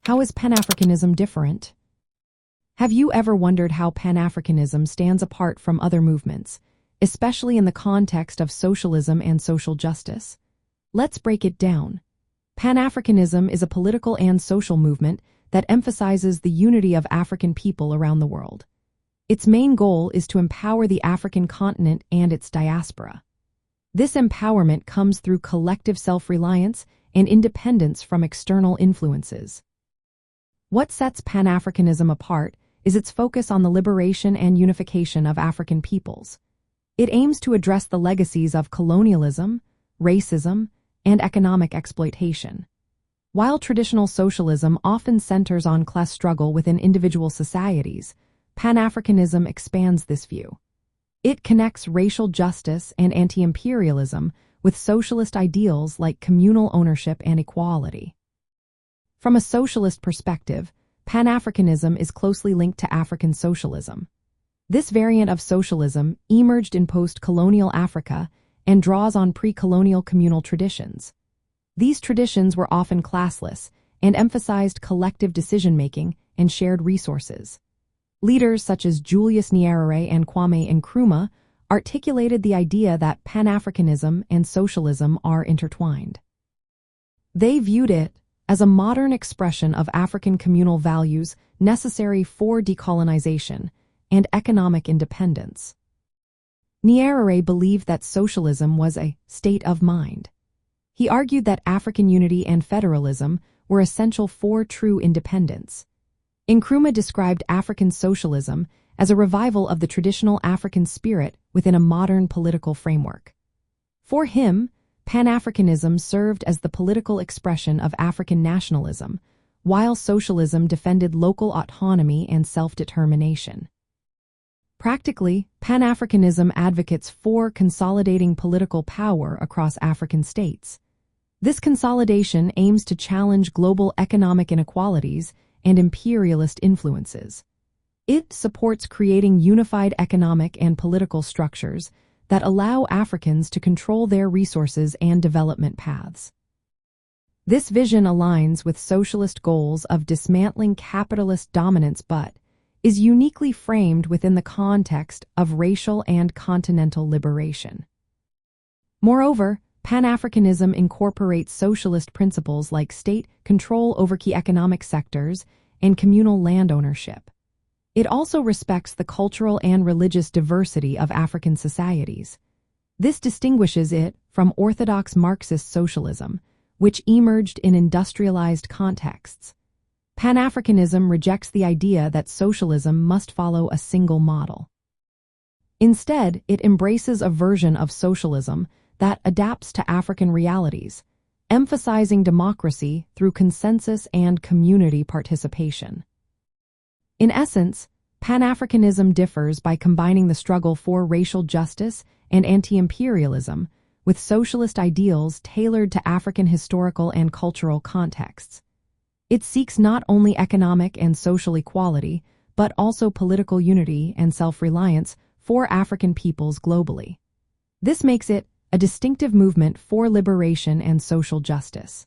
How is Pan-Africanism different? Have you ever wondered how Pan-Africanism stands apart from other movements, especially in the context of socialism and social justice? Let's break it down. Pan-Africanism is a political and social movement that emphasizes the unity of African people around the world. Its main goal is to empower the African continent and its diaspora. This empowerment comes through collective self-reliance and independence from external influences. What sets Pan-Africanism apart is its focus on the liberation and unification of African peoples. It aims to address the legacies of colonialism, racism, and economic exploitation. While traditional socialism often centers on class struggle within individual societies, Pan-Africanism expands this view. It connects racial justice and anti-imperialism with socialist ideals like communal ownership and equality. From a socialist perspective, Pan-Africanism is closely linked to African socialism. This variant of socialism emerged in post-colonial Africa and draws on pre-colonial communal traditions. These traditions were often classless and emphasized collective decision-making and shared resources. Leaders such as Julius Nyerere and Kwame Nkrumah articulated the idea that Pan-Africanism and socialism are intertwined. They viewed it as a modern expression of African communal values necessary for decolonization and economic independence. Nyerere believed that socialism was a state of mind. He argued that African unity and federalism were essential for true independence. Nkrumah described African socialism as a revival of the traditional African spirit within a modern political framework. For him, Pan-Africanism served as the political expression of African nationalism, while socialism defended local autonomy and self-determination. Practically, Pan-Africanism advocates for consolidating political power across African states. This consolidation aims to challenge global economic inequalities and imperialist influences. It supports creating unified economic and political structures that allow Africans to control their resources and development paths. This vision aligns with socialist goals of dismantling capitalist dominance but is uniquely framed within the context of racial and continental liberation. Moreover, Pan-Africanism incorporates socialist principles like state control over key economic sectors and communal land ownership. It also respects the cultural and religious diversity of African societies. This distinguishes it from orthodox Marxist socialism, which emerged in industrialized contexts. Pan-Africanism rejects the idea that socialism must follow a single model. Instead, it embraces a version of socialism that adapts to African realities, emphasizing democracy through consensus and community participation. In essence, Pan-Africanism differs by combining the struggle for racial justice and anti-imperialism with socialist ideals tailored to African historical and cultural contexts. It seeks not only economic and social equality, but also political unity and self-reliance for African peoples globally. This makes it a distinctive movement for liberation and social justice.